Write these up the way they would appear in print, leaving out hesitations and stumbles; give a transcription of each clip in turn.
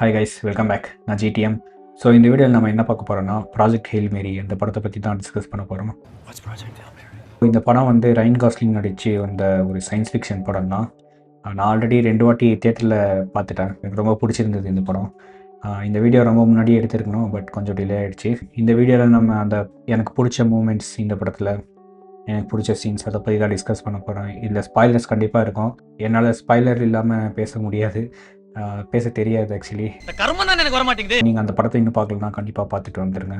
Hi guys, welcome back. நான் GTM. So இந்த வீடியோவில் நம்ம என்ன பார்க்க போகிறோம்னா, ப்ராஜெக்ட் ஹெயில் மேரி இந்த படத்தை பற்றி தான் டிஸ்கஸ் பண்ண போகிறோம். இந்த படம் வந்து ரைன் காஸ்லிங் நடித்து வந்த ஒரு சயின்ஸ் ஃபிக்ஷன் படம் தான். நான் ஆல்ரெடி 2 வாட்டி தியேட்டரில் பார்த்துட்டேன். எனக்கு ரொம்ப பிடிச்சிருந்தது இந்த படம். இந்த வீடியோ ரொம்ப முன்னாடியே எடுத்திருக்கணும், பட் கொஞ்சம் டிலே ஆகிடுச்சு. இந்த வீடியோவில் நம்ம அந்த எனக்கு பிடிச்ச மூமெண்ட்ஸ், இந்த படத்தில் எனக்கு பிடிச்ச சீன்ஸ், அதை பற்றி தான் டிஸ்கஸ் பண்ண போகிறேன். இதில் ஸ்பாய்லர்ஸ் கண்டிப்பாக இருக்கும். என்னால் ஸ்பாய்லர் இல்லாமல் பேச முடியாது, பேச தெரியாது. ஆக்சுவலி நீங்கள் அந்த படத்தை இன்னும் பார்க்கலன்னா கண்டிப்பாக பார்த்துட்டு வந்துடுங்க.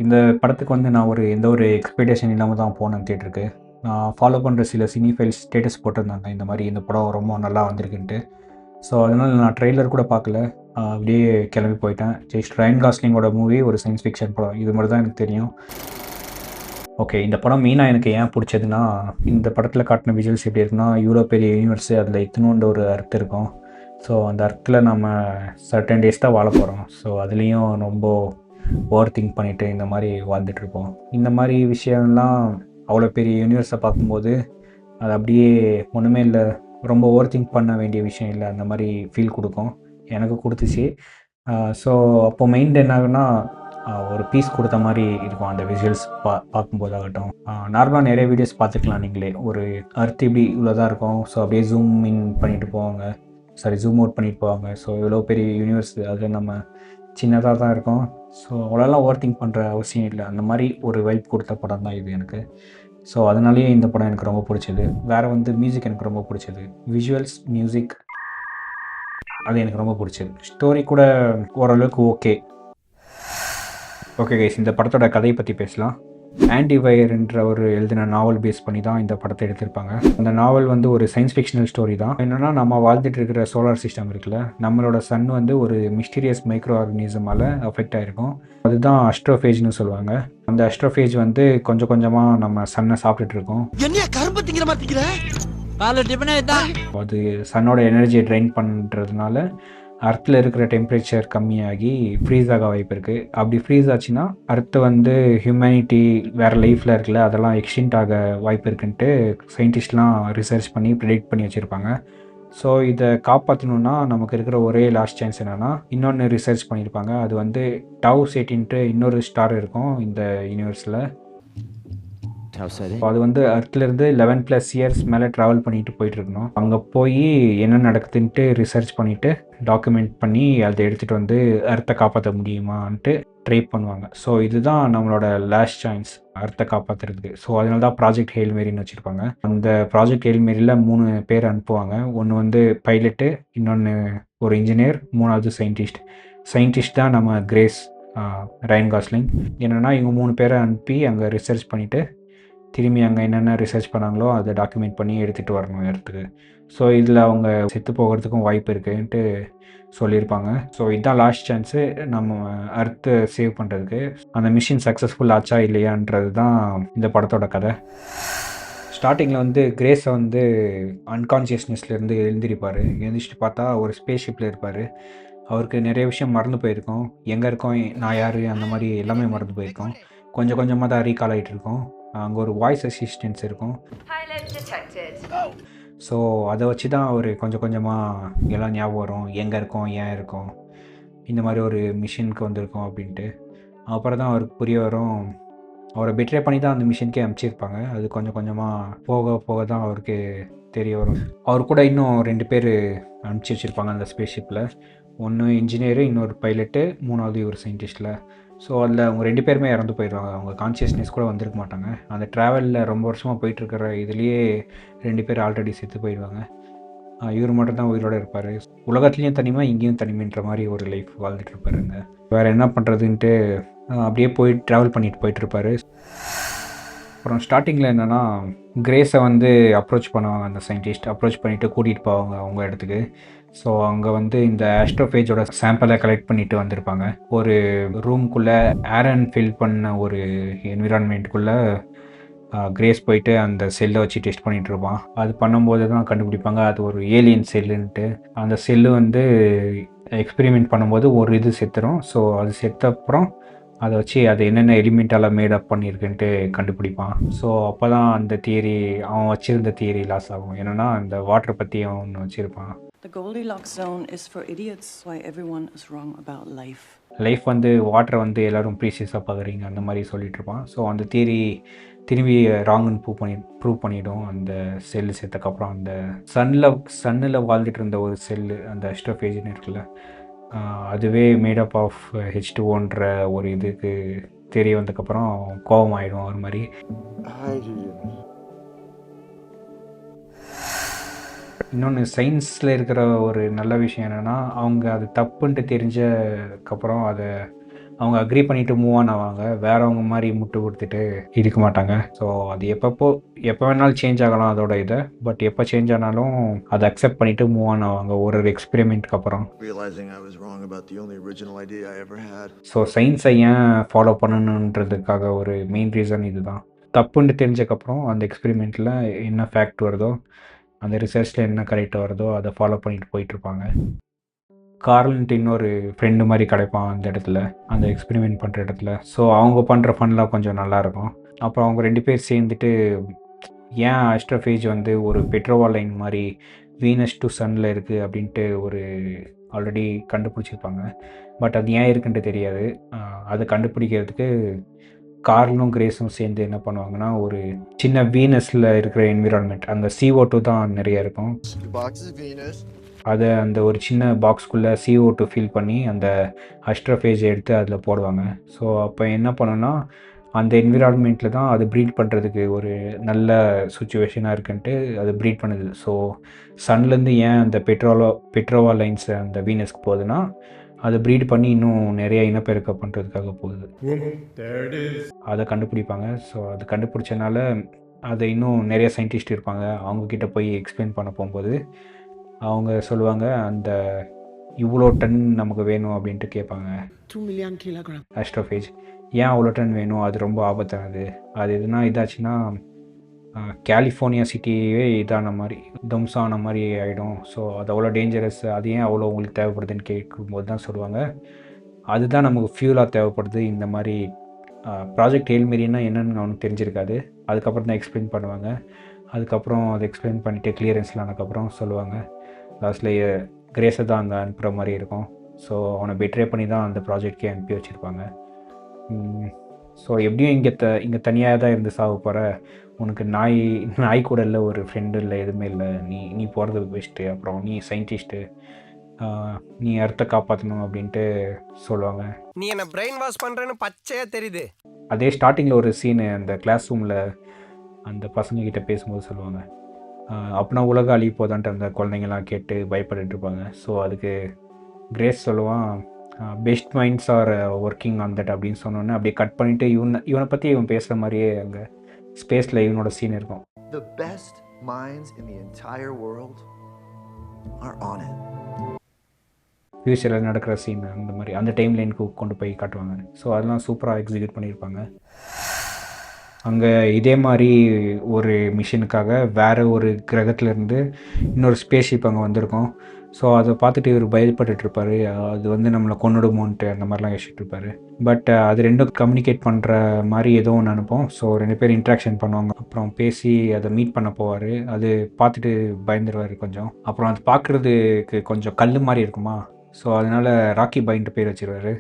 இந்த படத்துக்கு வந்து நான் எந்த ஒரு எக்ஸ்பெக்டேஷன் இல்லாமல் தான் போனேன் தியேட்டருக்கு. நான் ஃபாலோ பண்ணுற சில சினி ஃபைல்ஸ் ஸ்டேட்டஸ் போட்டிருந்தாங்க, இந்த மாதிரி இந்த படம் ரொம்ப நல்லா வந்திருக்குன்ட்டு. ஸோ அதனால் நான் ட்ரெய்லர் கூட பார்க்கல, அப்படியே கிளம்பி போயிட்டேன். ஜஸ்ட் ரைன் காஸ்லிங்கோட மூவி, ஒரு சயின்ஸ் ஃபிக்ஷன் படம், இது மாதிரி தான் எனக்கு தெரியும். ஓகே, இந்த படம் மெயினாக எனக்கு ஏன் பிடிச்சதுன்னா, இந்த படத்தில் காட்டின விஜுவல்ஸ் எப்படி இருக்குன்னா, இவ்வளோ பெரிய யூனிவர்ஸு, அதில் இத்தனோண்டு ஒரு அர்த் இருக்கும். ஸோ அந்த அர்த்தில் நம்ம சர்டன் டேஸ் தான் வாழ போகிறோம். ஸோ அதுலேயும் ரொம்ப ஓவர் திங்க் பண்ணிவிட்டு இந்த மாதிரி வாழ்ந்துட்டுருப்போம். இந்த மாதிரி விஷயம்லாம் அவ்வளோ பெரிய யூனிவர்ஸை பார்க்கும்போது அது அப்படியே ஒன்றுமே இல்லை, ரொம்ப ஓவர் திங்க் பண்ண வேண்டிய விஷயம் இல்லை, அந்த மாதிரி ஃபீல் கொடுக்கும். எனக்கு கொடுத்துச்சு. ஸோ அப்போ மைண்ட் என்ன ஆகுன்னா, ஒரு பீஸ் கொடுத்த மாதிரி இருக்கும் அந்த விஜுவல்ஸ் பார்க்கும்போதாகட்டும். நார்மலாக நிறைய வீடியோஸ் பார்த்துக்கலாம் நீங்களே. ஒரு அர்த் இப்படி இவ்வளோ தான் இருக்கும். ஸோ அப்படியே ஜூம் இன் பண்ணிட்டு போவாங்க, ஜூம் அவுட் பண்ணிட்டு போவாங்க. ஸோ இவ்வளோ பெரிய யூனிவர்ஸ், அது நம்ம சின்னதாக தான் இருக்கும். ஸோ அவ்வளோலாம் ஓவர் திங்க் பண்ணுற அவசியம் இல்லை. அந்த மாதிரி ஒரு வைப் கொடுத்த படம் தான் இது எனக்கு. ஸோ அதனாலேயே இந்த படம் எனக்கு ரொம்ப பிடிச்சது. வேறு வந்து மியூசிக் எனக்கு ரொம்ப பிடிச்சது. விஷுவல்ஸ், மியூசிக், அது எனக்கு ரொம்ப பிடிச்சது. ஸ்டோரி கூட ஓரளவுக்கு ஓகே கைஸ், இந்த படத்தோட கதையை பற்றி பேசலாம். ஆண்டி வயர்ன்ற ஒரு எழுதின நாவல் பேஸ் பண்ணி தான் இந்த படத்தை எடுத்திருப்பாங்க. அந்த நாவல் வந்து ஒரு சயின்ஸ் ஃபிக்ஷனல் ஸ்டோரி தான். என்னென்னா, நம்ம வாழ்ந்துட்டு இருக்கிற சோலார் சிஸ்டம் இருக்குல்ல, நம்மளோட சன் வந்து ஒரு மிஸ்டீரியஸ் மைக்ரோ ஆர்கனிசமால் அஃபெக்ட் ஆகிருக்கும். அதுதான் அஸ்ட்ரோஃபேஜ்னு சொல்லுவாங்க. அந்த அஸ்ட்ரோஃபேஜ் வந்து கொஞ்சம் கொஞ்சமாக நம்ம சன்னை சாப்பிட்டுட்டு இருக்கோம். அது சன்னோட எனர்ஜியை ட்ரைன் பண்ணுறதுனால அர்த்தில் இருக்கிற டெம்பரேச்சர் கம்மியாகி ஃப்ரீஸ் ஆக வாய்ப்பு இருக்குது. அப்படி ஃப்ரீஸ் ஆச்சுன்னா அர்த்து வந்து ஹியூமனிட்டி வேறு லைஃப்பில் இருக்குல்ல, அதெல்லாம் எக்ஸ்டின்ட் ஆக வாய்ப்பு இருக்குன்ட்டு சயின்டிஸ்ட்லாம் ரிசர்ச் பண்ணி ப்ரிடிக்ட் பண்ணி வச்சுருப்பாங்க. ஸோ இதை காப்பாற்றணுன்னா நமக்கு இருக்கிற ஒரே லாஸ்ட் சான்ஸ் என்னென்னா, இன்னொன்று ரிசர்ச் பண்ணியிருப்பாங்க. அது வந்து டவ் சேட்டின்ட்டு இன்னொரு ஸ்டார் இருக்கும் இந்த யூனிவர்ஸில். அது வந்து அர்த்லேருந்து 11+ இயர்ஸ் மேலே ட்ராவல் பண்ணிட்டு போயிட்டுருக்கணும். அங்கே போய் என்ன நடக்குதுன்ட்டு ரிசர்ச் பண்ணிவிட்டு டாக்குமெண்ட் பண்ணி அதை எடுத்துகிட்டு வந்து அர்த்தை காப்பாற்ற முடியுமான்ட்டு ட்ரை பண்ணுவாங்க. ஸோ இதுதான் நம்மளோட லாஸ்ட் சான்ஸ் அர்த்தை காப்பாற்றுறதுக்கு. ஸோ அதனால தான் ப்ராஜெக்ட் ஹெயில் மேரின்னு வச்சுருப்பாங்க. அந்த ப்ராஜெக்ட் ஹெயில் மேரியில் 3 பேர் அனுப்புவாங்க. ஒன்று வந்து பைலட்டு, இன்னொன்று ஒரு இன்ஜினியர், 3வது சயின்டிஸ்ட் தான் நம்ம கிரேஸ், ரைன் காஸ்லிங். என்னென்னா, இவங்க 3 பேரை அனுப்பி அங்கே ரிசர்ச் பண்ணிவிட்டு திரும்பி அங்கே என்னென்ன ரிசர்ச் பண்ணாங்களோ அதை டாக்குமெண்ட் பண்ணி எடுத்துகிட்டு வரணும் இடத்துக்கு. ஸோ இதில் அவங்க செத்து போகிறதுக்கும் வாய்ப்பு இருக்குன்ட்டு சொல்லியிருப்பாங்க. ஸோ இதுதான் லாஸ்ட் சான்ஸு நம்ம அர்த்தை சேவ் பண்ணுறதுக்கு. அந்த மிஷின் சக்ஸஸ்ஃபுல் ஆச்சா இல்லையான்றது தான் இந்த படத்தோட கதை. ஸ்டார்டிங்கில் வந்து கிரேஸை வந்து அன்கான்ஷியஸ்னஸ்லேருந்து எழுந்திருப்பார். எழுந்திரிச்சிட்டு பார்த்தா ஒரு ஸ்பேஸ் ஷிப்பில் இருப்பார். அவருக்கு நிறைய விஷயம் மறந்து போயிருக்கோம். எங்கே இருக்கோம், நான் யார், அந்த மாதிரி எல்லாமே மறந்து போயிருக்கோம். கொஞ்சம் கொஞ்சமாக தான் ரீகால் ஆகிட்டு இருக்கோம். அங்கே ஒரு வாய்ஸ் அசிஸ்டன்ஸ் இருக்கும். ஸோ அதை வச்சு தான் அவர் கொஞ்சம் கொஞ்சமாக எல்லாம் ஞாபகம் வரும், எங்கே இருக்கோம், ஏன் இருக்கோம், இந்த மாதிரி ஒரு மிஷினுக்கு வந்திருக்கோம் அப்படின்ட்டு. அப்புறம் தான் அவருக்கு புரிய வரும். அவரை பெட்ரே பண்ணி தான் அந்த மிஷினுக்கே அனுப்பிச்சிருப்பாங்க. அது கொஞ்சம் கொஞ்சமாக போக போக தான் அவருக்கு தெரிய வரும். அவர் கூட இன்னும் 2 பேர் அனுப்பிச்சி வச்சுருப்பாங்க அந்த ஸ்பேஸ்ஷிப்பில். ஒன்று இன்ஜினியரு, இன்னொரு பைலட்டு, 3வது ஒரு சயின்டிஸ்ட்டில். ஸோ அதில் அவங்க 2 பேருமே இறந்து போயிடுவாங்க. அவங்க கான்ஷியஸ்னஸ் கூட வந்திருக்க மாட்டாங்க. அந்த ட்ராவலில் ரொம்ப வருஷமாக போயிட்டுருக்கிற இதுலேயே 2 பேர் ஆல்ரெடி செத்து போயிடுவாங்க. இவர் மட்டும் தான் உயிரோடு இருப்பார். உலகத்துலேயும் தனிமை, இங்கேயும் தனிமைன்ற மாதிரி ஒரு லைஃப் வாழ்ந்துட்டுருப்பாருங்க. வேறு என்ன பண்ணுறதுன்ட்டு அப்படியே ட்ராவல் பண்ணிட்டு போயிட்டுருப்பாரு. அப்புறம் ஸ்டார்டிங்கில் என்னென்னா, கிரேஸை வந்து அப்ரோச் பண்ணுவாங்க. அந்த சயின்டிஸ்ட் அப்ரோச் பண்ணிவிட்டு கூட்டிகிட்டு போவாங்க அவங்க இடத்துக்கு. ஸோ அங்கே வந்து இந்த ஆஸ்ட்ரோஃபேஜோட சாம்பிளை கலெக்ட் பண்ணிட்டு வந்திருப்பாங்க. ஒரு ரூம்குள்ளே ஏரன் ஃபில் பண்ண ஒரு என்விரான்மெண்ட்டுக்குள்ளே கிரேஸ் போயிட்டு அந்த செல்லை வச்சு டெஸ்ட் பண்ணிகிட்டு இருப்பான். அது பண்ணும்போது தான் கண்டுபிடிப்பாங்க அது ஒரு ஏலியன் செல்லுன்ட்டு. அந்த செல்லு வந்து எக்ஸ்பெரிமெண்ட் பண்ணும்போது ஒரு இது செத்துரும். ஸோ அது செத்த அப்புறம் அதை வச்சு அது என்னென்ன எலிமெண்ட்டால் மேடப் பண்ணியிருக்குன்ட்டு கண்டுபிடிப்பான். ஸோ அப்போ தான் அந்த தியரி அவன் வச்சுருந்த தியரி லாஸ் ஆகும். என்னென்னா அந்த வாட்டரை பற்றி அவன் ஒன்று வச்சுருப்பான். The Goldilocks zone is for idiots. Why everyone is wrong about life. Life வந்து வாட்டரை வந்து எல்லோரும் ப்ரீசியஸாக பார்க்குறீங்க அந்த மாதிரி சொல்லிட்டு இருப்பான். ஸோ அந்த தியரி திரும்பி ராங்குன்னு ப்ரூவ் பண்ணிவிடும். அந்த செல்லு சேர்த்தக்கப்புறம் அந்த சன்னில் வாழ்ந்துட்டு இருந்த ஒரு செல்லு, அந்த அஸ்ட்ரோஃபேஜ்னு இருக்குல்ல, அதுவே மேடப் ஆஃப் H2Oன்ற ஒரு இதுக்கு தெரிய வந்ததுக்கப்புறம் கோபம் ஆகிடும் ஒரு மாதிரி. இன்னொன்று சயின்ஸில் இருக்கிற ஒரு நல்ல விஷயம் என்னென்னா, அவங்க அது தப்புன்ட்டு தெரிஞ்சக்கப்புறம் அதை அவங்க அக்ரி பண்ணிவிட்டு மூவ் ஆன் ஆவாங்க. வேறவங்க மாதிரி முட்டு கொடுத்துட்டு இருக்க மாட்டாங்க. ஸோ அது எப்போ வேணாலும் சேஞ்ச் ஆகலாம் அதோட இதை. பட் எப்போ சேஞ்ச் ஆனாலும் அதை அக்செப்ட் பண்ணிவிட்டு மூவ் ஆன் ஆவாங்க ஒரு எக்ஸ்பெரிமெண்ட்டுக்கு அப்புறம். ஸோ சயின்ஸை ஏன் ஃபாலோ பண்ணணுன்றதுக்காக ஒரு மெயின் ரீசன் இதுதான். தப்புன்னு தெரிஞ்சக்கப்புறம் அந்த எக்ஸ்பெரிமெண்ட்டில் என்ன ஃபேக்ட் வருதோ, அந்த ரிசர்ச்சில் என்ன கரெக்டாக வருதோ அதை ஃபாலோ பண்ணிட்டு போயிட்டுருப்பாங்க. கார்ல்ன்ட்டு இன்னொரு ஃப்ரெண்டு மாதிரி கிடைப்பான் அந்த இடத்துல, அந்த எக்ஸ்பெரிமெண்ட் பண்ணுற இடத்துல. ஸோ அவங்க பண்ணுற ஃபன்லாம் கொஞ்சம் நல்லாயிருக்கும். அப்புறம் அவங்க 2 பேர் சேர்ந்துட்டு ஏன் அஸ்ட்ரோஃபேஜ் வந்து ஒரு பெட்ரோவா லைன் மாதிரி வீனஸ் டு சன்னில் இருக்குது அப்படின்ட்டு ஒரு ஆல்ரெடி கண்டுபிடிச்சிருப்பாங்க. பட் அது ஏன் இருக்குன்ட்டு தெரியாது. அதை கண்டுபிடிக்கிறதுக்கு கார்லும் கிரேஸும் சேர்ந்து என்ன பண்ணுவாங்கன்னா, ஒரு சின்ன வீனஸில் இருக்கிற என்விரான்மெண்ட், அந்த CO2 தான் நிறைய இருக்கும். அதை அந்த ஒரு சின்ன பாக்ஸ்குள்ளே CO2 ஃபில் பண்ணி அந்த அஸ்ட்ரோஃபேஜை எடுத்து அதில் போடுவாங்க. ஸோ அப்போ என்ன பண்ணுன்னா, அந்த என்விரான்மெண்ட்டில் தான் அது ப்ரீட் பண்ணுறதுக்கு ஒரு நல்ல சுச்சுவேஷனாக இருக்குன்ட்டு அது ப்ரீட் பண்ணுது. ஸோ சன்லேருந்து ஏன் அந்த பெட்ரோவா லைன்ஸ் அந்த வீனஸ்க்கு போகுதுன்னா, அதை ப்ரீட் பண்ணி இன்னும் நிறைய இனப்பெருக்கம் பண்ணுறதுக்காக போகுது. அதை கண்டுபிடிப்பாங்க. ஸோ அது கண்டுபிடிச்சனால அதை இன்னும் நிறைய சயின்டிஸ்ட் இருப்பாங்க. அவங்கக்கிட்ட போய் எக்ஸ்பிளைன் பண்ண போகும்போது அவங்க சொல்லுவாங்க, அந்த இவ்வளோ டன் நமக்கு வேணும் அப்படின்ட்டு கேட்பாங்க. 2 million kilogram அஸ்ட்ரோஃபேஜ் ஏன் அவ்வளோ டன் வேணும், அது ரொம்ப ஆபத்தானது, அது எதுனா இதாச்சுன்னா கலிஃபோர்னியா சிட்டியே இதான மாதிரி தம்சான மாதிரி ஆகிடும். ஸோ அது அவ்வளோ டேஞ்சரஸ், அது ஏன் அவ்வளோ உங்களுக்கு தேவைப்படுதுன்னு கேட்கும்போது தான் சொல்லுவாங்க, அதுதான் நமக்கு ஃபியூலாக தேவைப்படுது. இந்த மாதிரி ப்ராஜெக்ட் ஹெயில்மேரினா என்னென்னு அவனுக்கு தெரிஞ்சிருக்காது. அதுக்கப்புறம் தான் எக்ஸ்பிளைன் பண்ணுவாங்க. அதுக்கப்புறம் அதை எக்ஸ்பிளைன் பண்ணிவிட்டு கிளியரன்ஸ்லாம் ஆனதுக்கப்புறம் சொல்லுவாங்க, லாஸ்ட்டில் கிரேஸை தான் அங்கே அனுப்புகிற மாதிரி இருக்கும். ஸோ அவனை பெட்ரே பண்ணி தான் அந்த ப்ராஜெக்ட்கே அனுப்பி வச்சுருப்பாங்க. ஸோ எப்படியும் இங்கே தனியாக தான் இருந்து சாக போகிற, உனக்கு நாய் கூட இல்லை, ஒரு ஃப்ரெண்டு இல்லை, எதுவுமே இல்லை, நீ போகிறது பெஸ்ட்டு, அப்புறம் நீ சயின்டிஸ்ட்டு, நீ அர்த்தத்தை காப்பாற்றணும் அப்படின்ட்டு சொல்லுவாங்க. நீ என்ன பிரெயின் வாஷ் பண்ணுறேன்னு பச்சையாக தெரியுது. அதே ஸ்டார்டிங்கில் ஒரு சீனு அந்த கிளாஸ் ரூமில் அந்த பசங்கக்கிட்ட பேசும்போது சொல்லுவாங்க, அப்படின்னா உலக அழிய போதான்ட்டு அந்த குழந்தைங்கலாம் கேட்டு பயப்பட்டுட்டு இருப்பாங்க. ஸோ அதுக்கு கிரேஸ் சொல்லுவான், best minds are working on that அப்படின்னு சொன்னோன்னே அப்படியே கட் பண்ணிவிட்டு இவனை பற்றி இவன் பேசுகிற மாதிரியே அங்கே ஸ்பேஸில் இவனோட சீன் இருக்கும். The best minds in the entire world are on it. ஃப்யூச்சரில் நடக்கிற சீன் அந்த மாதிரி அந்த டைம் லைனுக்கு கொண்டு போய் காட்டுவாங்க. ஸோ அதெல்லாம் சூப்பராக எக்ஸிக்யூட் பண்ணியிருப்பாங்க. அங்கே இதே மாதிரி ஒரு மிஷினுக்காக வேறு ஒரு கிரகத்துலேருந்து இன்னொரு ஸ்பேஸ்ஷிப் அங்கே வந்திருக்கும். ஸோ அதை பார்த்துட்டு இவர் பயப்பட்டுருப்பார், அது வந்து நம்மளை கொன்னுடுமோன்ட்டு அந்த மாதிரிலாம் யோசிச்சுட்டு இருப்பார். பட் அது ரெண்டும் கம்யூனிகேட் பண்ணுற மாதிரி ஏதோ ஒன்று அனுப்போம். ஸோ 2 பேர் இன்ட்ராக்ஷன் பண்ணுவாங்க. அப்புறம் பேசி அதை மீட் பண்ண போவார். அது பார்த்துட்டு பயந்துருவார் கொஞ்சம். அப்புறம் அது பார்க்குறதுக்கு கொஞ்சம் கல் மாதிரி இருக்குமா, ஸோ அதனால் ராக்கி பாயின்ட்டு பேர் வச்சிருவார்.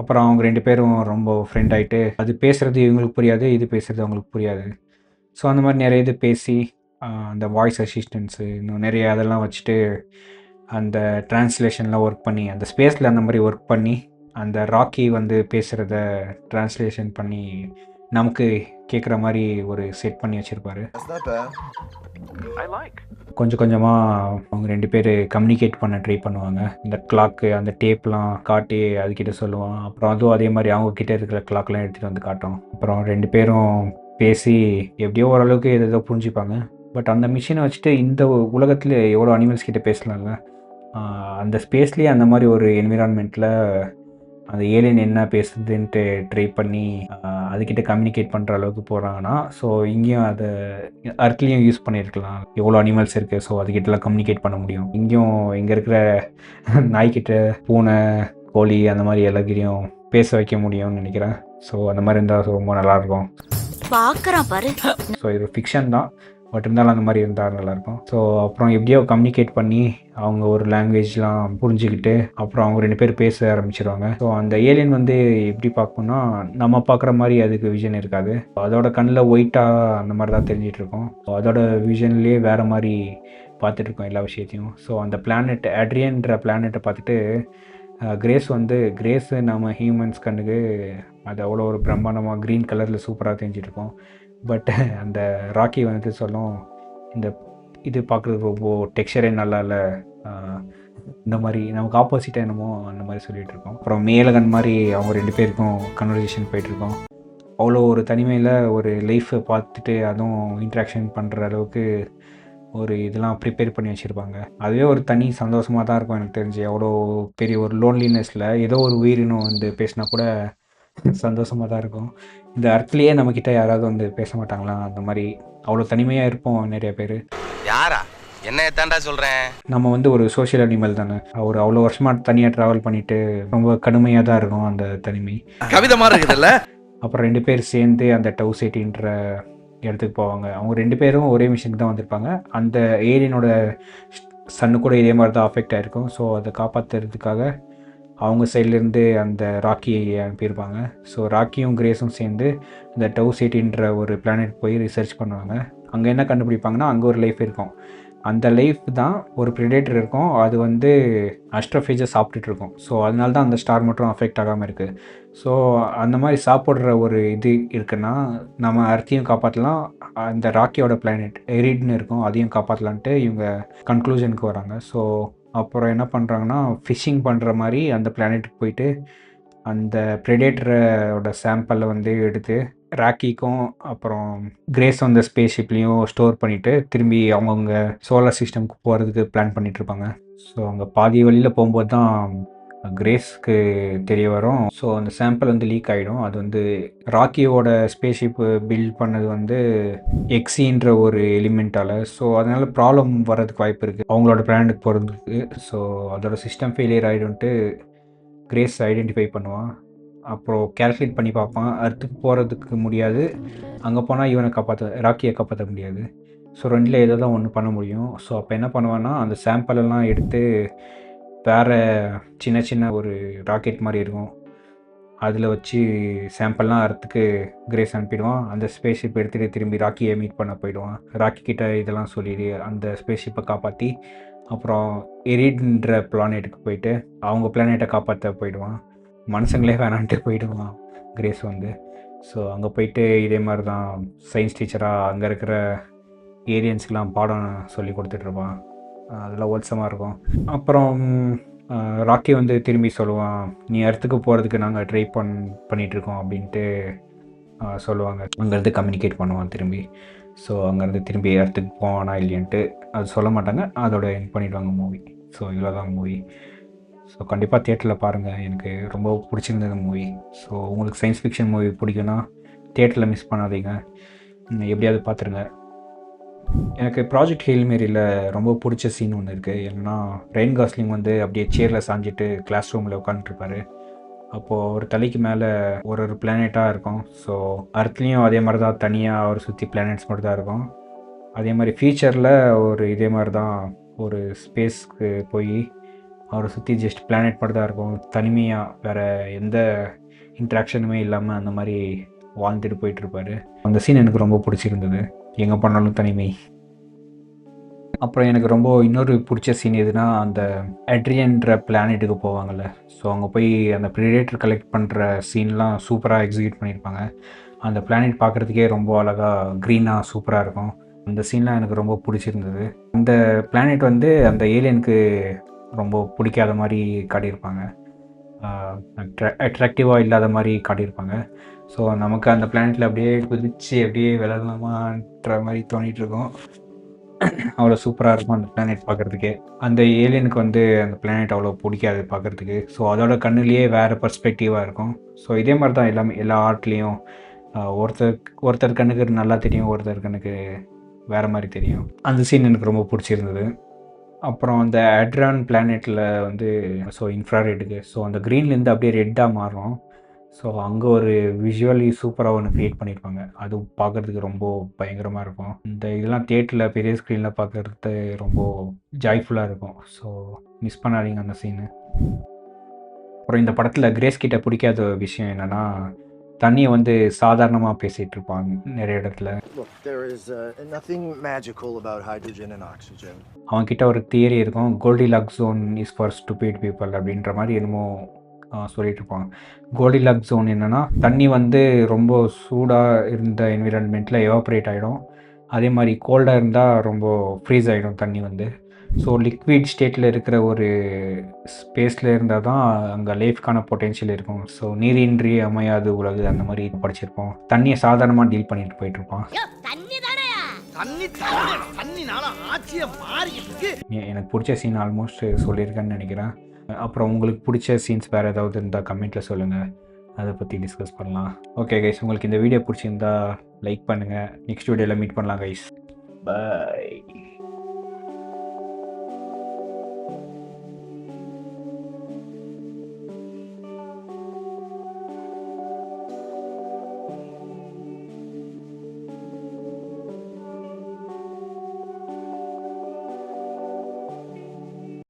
அப்புறம் அவங்க 2 பேரும் ரொம்ப ஃப்ரெண்ட் ஆகிட்டு, அது பேசுகிறது இவங்களுக்கு புரியாது, இது பேசுகிறது அவங்களுக்கு புரியாது. ஸோ அந்த மாதிரி நிறைய இது பேசி அந்த வாய்ஸ் அசிஸ்டன்ஸு இன்னும் நிறைய அதெல்லாம் வச்சுட்டு அந்த ட்ரான்ஸ்லேஷன்லாம் ஒர்க் பண்ணி, அந்த ஸ்பேஸில் அந்த மாதிரி ஒர்க் பண்ணி அந்த ராக்கி வந்து பேசுகிறத ட்ரான்ஸ்லேஷன் பண்ணி நமக்கு கேட்குற மாதிரி ஒரு செட் பண்ணி வச்சுருப்பார். கொஞ்சம் கொஞ்சமாக அவங்க 2 பேர் கம்யூனிகேட் பண்ண ட்ரை பண்ணுவாங்க. இந்த கிளாக்கு அந்த டேப்லாம் காட்டி அதுக்கிட்ட சொல்லுவான். அப்புறம் அதுவும் அதே மாதிரி அவங்கக்கிட்ட இருக்கிற கிளாக்லாம் எடுத்துகிட்டு வந்து காட்டும். அப்புறம் 2 பேரும் பேசி எப்படியோ ஓரளவுக்கு ஏதோ புரிஞ்சுப்பாங்க. பட் அந்த மிஷினை வச்சுட்டு இந்த உலகத்தில் எவ்வளோ அனிமல்ஸ் கிட்டே பேசலாம்ல, அந்த ஸ்பேஸ்லேயே அந்த மாதிரி ஒரு என்விரான்மெண்ட்டில் அந்த ஏலியன் என்ன பேசுதுன்ட்டு ட்ரை பண்ணி அதுக்கிட்ட கம்யூனிகேட் பண்ணுற அளவுக்கு போகிறாங்கன்னா, ஸோ இங்கேயும் அதை அர்த்லேயும் யூஸ் பண்ணியிருக்கலாம். எவ்வளோ அனிமல்ஸ் இருக்குது, ஸோ அதுக்கிட்டலாம் கம்யூனிகேட் பண்ண முடியும். இங்கேயும் இங்கே இருக்கிற நாய்க்கிட்ட, பூனை, கோழி அந்த மாதிரி எல்லாத்தையும் பேச வைக்க முடியும்னு நினைக்கிறேன். ஸோ அந்த மாதிரி இருந்தால் ரொம்ப நல்லாயிருக்கும். பாக்குறான் பாரு. ஸோ இது ஃபிக்ஷன் தான், பட் இருந்தாலும் அந்த மாதிரி இருந்தால் நல்லாயிருக்கும். ஸோ அப்புறம் எப்படியோ கம்யூனிகேட் பண்ணி அவங்க ஒரு லாங்குவேஜ்லாம் புரிஞ்சுக்கிட்டு அப்புறம் அவங்க 2 பேர் பேச ஆரம்பிச்சிருவாங்க. ஸோ அந்த ஏலியன் வந்து எப்படி பார்க்கணும்னா நம்ம பார்க்குற மாதிரி அதுக்கு விஷன் இருக்காது. அதோட கண்ணில் ஒயிட்டாக அந்த மாதிரி தான் தெரிஞ்சிட்டு இருக்கும். ஸோ அதோட விஷன்லேயே வேறு மாதிரி பார்த்துட்ருக்கோம் எல்லா விஷயத்தையும். ஸோ அந்த பிளானட் அட்ரியன்ற பிளானட்டை பார்த்துட்டு கிரேஸு நம்ம ஹியூமன்ஸ் கண்ணுக்கு அது அவ்வளோ ஒரு பிரம்மாண்டமாக க்ரீன் கலரில் சூப்பராக தெரிஞ்சிட்ருக்கோம். பட் அந்த ராக்கி வந்துட்டு சொல்லும், இந்த இது பார்க்குறதுக்கு ரொம்ப டெக்ஸ்சரே நல்லா இல்லை, இந்த மாதிரி நமக்கு ஆப்போசிட்டாக என்னமோ அந்த மாதிரி சொல்லிகிட்டு இருக்கோம். அப்புறம் மேலகன் மாதிரி அவங்க 2 பேருக்கும் கன்வர்சேஷன் போயிட்டுருக்கோம். அவ்வளோ ஒரு தனிமையில் ஒரு லைஃப்பை பார்த்துட்டு அதுவும் இன்ட்ராக்ஷன் பண்ணுற அளவுக்கு ஒரு இதெல்லாம் ப்ரிப்பேர் பண்ணி வச்சுருப்பாங்க. அதுவே ஒரு தனி சந்தோஷமாக தான் இருக்கும் எனக்கு தெரிஞ்சு. அவ்வளோ பெரிய ஒரு லோன்லினஸில் ஏதோ ஒரு உயிரினம் வந்து பேசினா கூட சந்தோஷமாக தான் இருக்கும். இந்த அர்த்லேயே நம்மக்கிட்ட யாராவது வந்து பேச மாட்டாங்களா, அந்த மாதிரி அவ்வளோ தனிமையாக இருப்போம் நிறைய பேர். யாரா என்ன தாண்டா சொல்றேன்? நம்ம வந்து ஒரு சோஷியல் அனிமல் தானே. ஒரு அவ்வளோ வருஷமாக தனியாக ட்ராவல் பண்ணிவிட்டு ரொம்ப கடுமையாக தான் இருக்கும் அந்த தனிமை. கவிதை மாதிரி இருக்குதுல்ல. அப்புறம் 2 பேர் சேர்ந்து அந்த டவு சிட்டின்ற இடத்துக்கு போவாங்க. அவங்க 2 பேரும் ஒரே மிஷனுக்கு தான் வந்திருப்பாங்க. அந்த ஏலியனோட சன்னு கூட இதே மாதிரி தான் அஃபெக்ட் ஆகிருக்கும். ஸோ அதை காப்பாற்றுறதுக்காக அவங்க சைட்லேருந்து அந்த ராக்கியை அனுப்பியிருப்பாங்க. ஸோ ராக்கியும் கிரேஸும் சேர்ந்து இந்த டவு சிட்டின்ற ஒரு பிளானட் போய் ரிசர்ச் பண்ணுவாங்க. அங்கே என்ன கண்டுபிடிப்பாங்கன்னா அங்கே ஒரு லைஃப் இருக்கும். அந்த லைஃப் தான் ஒரு ப்ரிடேட்டர் இருக்கும், அது வந்து அஸ்ட்ரோஃபேஜை சாப்பிட்டுட்ருக்கோம். ஸோ அதனால தான் அந்த ஸ்டார் மட்டும் அஃபெக்ட் ஆகாமல் இருக்குது. ஸோ அந்த மாதிரி சாப்பிட்ற ஒரு இது இருக்குன்னா நம்ம அர்த்தையும் காப்பாற்றலாம், அந்த ராக்கியோட பிளானட் எரிட்னு இருக்கும் அதையும் காப்பாற்றலான்ட்டு இவங்க கன்க்ளூஷனுக்கு வராங்க. ஸோ அப்புறம் என்ன பண்ணுறாங்கன்னா ஃபிஷ்ஷிங் பண்ணுற மாதிரி அந்த பிளானெட்டுக்கு போயிட்டு அந்த ப்ரெடேட்டரோட சாம்பிளை வந்து எடுத்து ராக்கிக்கும் அப்புறம் கிரேஸ் அந்த ஸ்பேஸ் ஷிப்லேயும் ஸ்டோர் பண்ணிவிட்டு திரும்பி அவங்கவுங்க சோலார் சிஸ்டம்க்கு போகிறதுக்கு பிளான் பண்ணிகிட்ருப்பாங்க. ஸோ அங்கே பாதி வழியில் போகும்போது தான் கிரேஸ்க்கு தெரிய வரும். ஸோ அந்த சாம்பிள் வந்து லீக் ஆகிடும். அது வந்து ராக்கியோட ஸ்பேஸ்ஷிப்பு பில்ட் பண்ணது வந்து எக்ஸின்ற ஒரு எலிமெண்ட்டால். ஸோ அதனால் ப்ராப்ளம் வர்றதுக்கு வாய்ப்பு இருக்குது அவங்களோட பிளானட்டுக்கு போகிறதுக்கு. ஸோ அதோட சிஸ்டம் ஃபெயிலியர் ஆகிடும்ட்டு கிரேஸ் ஐடென்டிஃபை பண்ணுவான். அப்புறம் கேல்குலேட் பண்ணி பார்ப்பான், அர்த்துக்கு போகிறதுக்கு முடியாது, அங்கே போனால் இவனை ராக்கியை காப்பாற்ற முடியாது. ஸோ 2ல் ஏதோ தான் ஒன்று பண்ண முடியும். ஸோ அப்போ என்ன பண்ணுவான்னா அந்த சாம்பிளெல்லாம் எடுத்து வேறு சின்ன சின்ன ஒரு ராக்கெட் மாதிரி இருக்கும், அதில் வச்சு சாம்பிள்லாம் அர்த்துக்கு கிரேஸ் அனுப்பிடுவான். அந்த ஸ்பேஸ்ஷிப் எடுத்துகிட்டு திரும்பி ராக்கியை மீட் பண்ண போயிடுவான். ராக்கி கிட்ட இதெல்லாம் சொல்லி அந்த ஸ்பேஸ்ஷிப்பை காப்பாற்றி அப்புறம் எரிட்ன்ற பிளானெட்டுக்கு போயிட்டு அவங்க பிளானெட்டை காப்பாற்ற போயிடுவான். மனுஷங்களே வேணான்ட்டு போயிடுவான் கிரேஸ் வந்து. ஸோ அங்கே போயிட்டு இதே மாதிரி தான் சயின்ஸ் டீச்சராக அங்கே இருக்கிற ஏலியன்ஸ்க்கெலாம் பாடம் சொல்லி கொடுத்துட்ருப்பான். அதெல்லாம் ஓல்சமாக இருக்கும். அப்புறம் ராக்கி வந்து திரும்பி சொல்லுவான், நீ அர்த்துக்கு போகிறதுக்கு நாங்கள் ட்ரை பண்ணிகிட்ருக்கோம் அப்படின்ட்டு சொல்லுவாங்க. அங்கேருந்து கம்யூனிகேட் பண்ணுவான் திரும்பி. ஸோ அங்கேருந்து திரும்பி அர்த்துக்கு போவானா இல்லையன்ட்டு அது சொல்ல மாட்டாங்க, அதோட எண்ட் பண்ணிவிடுவாங்க மூவி. ஸோ இவ்வளோ தான் மூவி. ஸோ கண்டிப்பாக தியேட்டரில் பாருங்கள், எனக்கு ரொம்ப பிடிச்சிருந்தது மூவி. ஸோ உங்களுக்கு சயின்ஸ் ஃபிக்ஷன் மூவி பிடிக்குன்னா தியேட்டரில் மிஸ் பண்ணாதீங்க, எப்படியாவது பார்த்துருங்க. எனக்கு ப்ராஜெக்ட் ஹெயில் மேரியில் ரொம்ப பிடிச்ச சீன் ஒன்று இருக்குது. என்னென்னா ரெயின் காஸ்லிங் வந்து அப்படியே சேரில் சாஞ்சிட்டு கிளாஸ் ரூமில் உட்காந்துருப்பாரு. அப்போது ஒரு தலைக்கு மேலே ஒரு பிளானெட்டாக இருக்கும். ஸோ அர்த்லேயும் அதே மாதிரி தான் தனியாக அவர் சுற்றி பிளானெட்ஸ் மட்டும் தான் இருக்கும். அதே மாதிரி ஃபியூச்சரில் ஒரு இதே மாதிரி தான் ஒரு ஸ்பேஸ்க்கு போய் அவரை சுற்றி ஜஸ்ட் பிளானெட் மட்டும் தான் இருக்கும், தனிமையாக வேறு எந்த இன்ட்ராக்ஷனுமே இல்லாமல் அந்த மாதிரி வாழ்ந்துட்டு போயிட்டுருப்பார். அந்த சீன் எனக்கு ரொம்ப பிடிச்சிருந்தது, எங்கே பண்ணாலும் தனிமை. அப்புறம் எனக்கு ரொம்ப இன்னொரு பிடிச்ச சீன் எதுனா அந்த அட்ரியன்ற பிளானெட்டுக்கு போவாங்கள்ல. ஸோ அங்கே போய் அந்த ப்ரிடேட்டர் கலெக்ட் பண்ணுற சீன்லாம் சூப்பராக எக்ஸிக்யூட் பண்ணியிருப்பாங்க. அந்த பிளானெட் பார்க்குறதுக்கே ரொம்ப அழகாக க்ரீனாக சூப்பராக இருக்கும். அந்த சீன்லாம் எனக்கு ரொம்ப பிடிச்சிருந்தது. அந்த பிளானெட் வந்து அந்த ஏலியனுக்கு ரொம்ப பிடிக்காத மாதிரி காட்டியிருப்பாங்க, அட்ராக்டிவாக இல்லாத மாதிரி காட்டியிருப்பாங்க. ஸோ நமக்கு அந்த பிளானெட்டில் அப்படியே குதிச்சு அப்படியே விளையாடலாமான்ற மாதிரி தோணிகிட்ருக்கோம். அவ்வளோ சூப்பராக இருக்கும் அந்த பிளானெட் பார்க்குறதுக்கே. அந்த ஏலியனுக்கு வந்து அந்த பிளானெட் அவ்வளோ பிடிக்காது பார்க்குறதுக்கு. ஸோ அதோட கண்ணுலேயே வேறு பர்ஸ்பெக்டிவாக இருக்கும். ஸோ இதே மாதிரி தான் எல்லாமே எல்லா ஆர்ட்லேயும் ஒருத்தர் கண்ணுக்கு நல்லா தெரியும், ஒருத்தர் கண்ணுக்கு வேறு மாதிரி தெரியும். அந்த சீன் எனக்கு ரொம்ப பிடிச்சிருந்தது. அப்புறம் அந்த அட்ரான் பிளானெட்டில் வந்து ஸோ இன்ஃப்ராரெட்டுக்கு ஸோ அந்த க்ரீன்லேருந்து அப்படியே ரெட்டாக மாறும். ஸோ அங்கே ஒரு விஷுவலி சூப்பராக ஒன்று க்ரியேட் பண்ணியிருப்பாங்க. அது பார்க்குறதுக்கு ரொம்ப பயங்கரமாக இருக்கும். இந்த இதெல்லாம் தியேட்டரில் பெரிய ஸ்க்ரீனில் பார்க்குறது ரொம்ப ஜாய்ஃபுல்லாக இருக்கும். ஸோ மிஸ் பண்ணாதீங்க அந்த சீனு. அப்புறம் இந்த படத்தில் கிரேஸ் கிட்ட பிடிக்காத விஷயம் என்னென்னா தண்ணியை வந்து சாதாரணமாக பேசிகிட்டு இருப்பாங்க நிறைய இடத்துல. Look, there is nothing magical about hydrogen and oxygen. அவன்கிட்ட ஒரு தியரி இருக்கும், Goldilock zone is for stupid people அப்படின்ற மாதிரி என்னமோ சொல்லிட்டு இருப்பாங்க. கோல்டிலாக் ஜோன் என்னென்னா தண்ணி வந்து ரொம்ப சூடாக இருந்த என்விரான்மெண்ட்டில் எவாப்ரேட் ஆகிடும். அதே மாதிரி கோல்டாக இருந்தால் ரொம்ப ஃப்ரீஸ் ஆகிடும் தண்ணி வந்து. ஸோ லிக்விட் ஸ்டேட்டில் இருக்கிற ஒரு ஸ்பேஸில் இருந்தால் தான் அங்கே லைஃப்க்கான பொட்டென்ஷியல் இருக்கும். ஸோ நீரின்றி அமையாது உலகு அந்த மாதிரி படிச்சிருப்போம். தண்ணியை சாதாரணமாக டீல் பண்ணிட்டு போயிட்டுருப்பான். எனக்கு பிடிச்ச சீன் ஆல்மோஸ்ட் சொல்லியிருக்கேன்னு நினைக்கிறேன். அப்புறம் உங்களுக்கு பிடிச்ச சீன்ஸ் வேறு ஏதாவது இருந்தால் கமெண்ட்டில் சொல்லுங்கள், அதை பற்றி டிஸ்கஸ் பண்ணலாம். ஓகே கைஸ், உங்களுக்கு இந்த வீடியோ பிடிச்சிருந்தா லைக் பண்ணுங்கள். நெக்ஸ்ட் வீடியோவில் மீட் பண்ணலாம் கைஸ். பை.